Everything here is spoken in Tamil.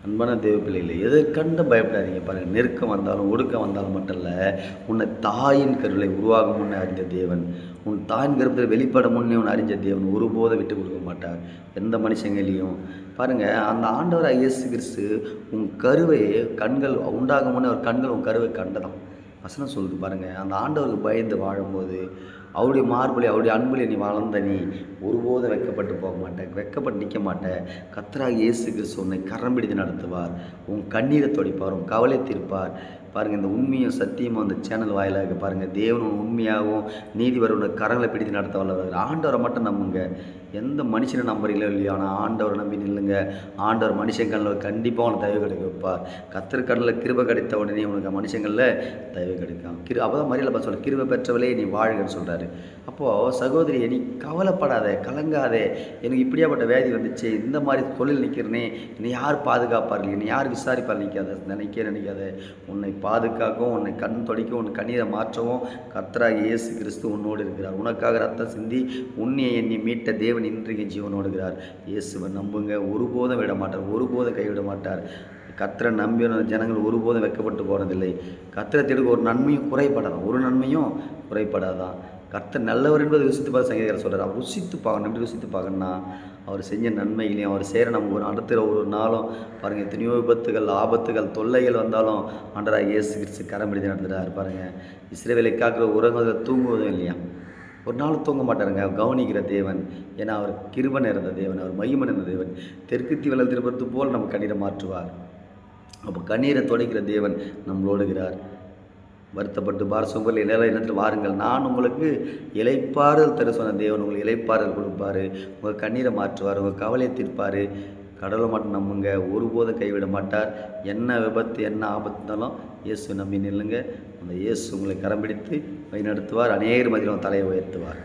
அன்பான தேவ பிள்ளைகளே, எதை கண்டு பயப்படாதீங்க. பாருங்கள், நெருக்கம் வந்தாலும் ஒடுக்கம் வந்தாலும் மட்டும் இல்லை, உன்னை தாயின் கருவிலை உருவாகும் முன்னே அறிந்த தேவன், உன் தாயின் கருத்தில் வெளிப்படும் முன்னே உன்னை அறிஞ்ச தேவன் ஒருபோதை விட்டு கொடுக்க மாட்டார் எந்த மனுஷங்களையும். பாருங்கள், அந்த ஆண்டவராக இயேசு கிறிஸ்து உன் கருவை கண்கள் உண்டாகும் முன்னே ஒரு கண்கள் உன் கருவை கண்டதான் வசனம் சொல்லுது. பாருங்கள், அந்த ஆண்டவருக்கு பயந்து வாழும்போது அவருடைய மார்பலை அவருடைய அன்புலை நீ வளர்ந்த நீ ஒருபோதும் வெட்கப்பட்டு போக மாட்டேன், வெட்கப்பட்டு நிற்க மாட்டேன். கர்த்தராகிய இயேசு கிறிஸ்து உன்னை கரம் பிடித்து நடத்துவார், உன் கண்ணீரை துடைப்பார், உன் கவலை தீர்ப்பார். பாருங்கள், இந்த உண்மையும் சத்தியமும் அந்த சேனல் வாயிலாக பாருங்கள், தேவன் உண்மையாகவும் நீதிபரோட கரங்களை பிடித்து நடத்த வல்லவர். ஆண்டவரை மட்டும் நம்புங்க, எந்த மனுஷனை நம்புறீங்களோ இல்லையோ, ஆனால் ஆண்டவரை நம்பி நில்லுங்க. ஆண்டவர் மனுஷன் கண்ணில் கண்டிப்பாக உனக்கு தயவு கிடைக்க வைப்பார். கர்த்தர் கண்ணில் கிருபை கிடைத்த உடனே உனக்கு மனுஷங்களில் தயவு கிடைக்கும். அப்போ தான் மரியாதை சொல்ல, கிருபை பெற்றவளே நீ வாழ்கன்னு சொல்கிறாரு. அப்போது சகோதரி, நீ கவலைப்படாத, கலங்காதே. எனக்கு இப்படியாப்பட்ட வியாதி வந்துச்சு, இந்த மாதிரி தொழில் நிற்கிறனே, என்னை யார் பாதுகாப்பார்கள், என்னை யார் விசாரிப்பார் நினைக்காத. உன்னை பாதுகாக்கவும், உன்னை கண் தொடைக்கவும், உன் கண்ணீரை மாற்றவும் கர்த்தராகிய இயேசு கிறிஸ்து உன்னோடு இருக்கிறார். உனக்காக ரத்தம் சிந்தி உன்னையை எண்ணி மீட்ட தேவன் இன்றைக்கு ஜீவனோடுகிறார். இயேசுவை நம்புங்க, ஒருபோதும் விட மாட்டார், ஒருபோதும் கைவிட மாட்டார். கர்த்தரை நம்பின ஜனங்கள் ஒருபோதும் வைக்கப்பட்டு போனதில்லை. கர்த்தரை தேடுக்கு ஒரு நன்மையும் குறைபடாதான், ஒரு நன்மையும் குறைபடாதான். கர்த்தர் நல்லவர் என்பது ருசித்து பார்த்து சங்கீதக்காரர் சொல்கிறார். அவர் ருசித்து பார்க்கணும். எப்படி ருசித்து பார்க்கணுன்னா, அவர் செஞ்ச நன்மைகளையும் அவர் சேர நம்ம ஒரு அடுத்த ஒரு நாளும் பாருங்கள், எத்தனையோ விபத்துகள், ஆபத்துகள், தொல்லைகள் வந்தாலும் ஆண்டவராக இயேசு கிறிஸ்து கரம் பிடித்து நடந்துட்டார். பாருங்கள், இஸ்ரவேலை காக்கிற உறங்குவதில் தூங்குவதும் இல்லையா, ஒரு நாள் தூங்க மாட்டாருங்க. கவனிக்கிற தேவன், ஏன்னா அவர் கிருபை நிறைந்த தேவன், அவர் மகிமை நிறைந்த தேவன். தெற்குத்தி வளல் திருப்பத்து போல் நம்ம கண்ணீரை மாற்றுவார். அப்போ கண்ணீரை துடைக்கிற தேவன் நம்மளோடுகிறார். வருத்தப்பட்டு பாரசோம்பல் இடத்தில் வாருங்கள், நான் உங்களுக்கு இளைப்பாறுதல் தர சொன்ன தேவன் உங்களுக்கு இளைப்பாறுதல் கொடுப்பார், உங்கள் கண்ணீரை மாற்றுவார், உங்கள் கவலையை தீர்ப்பார். கடவுளை மட்டும் நம்புங்க, ஒருபோதும் கைவிட மாட்டார். என்ன விபத்து என்ன ஆபத்து இருந்தாலும் இயேசு நம்பி நில்லுங்க. அந்த இயேசு உங்களை கரம் பிடித்து வழி நடத்துவார். அநேகர் மத்தியில் தலையை உயர்த்துவார்.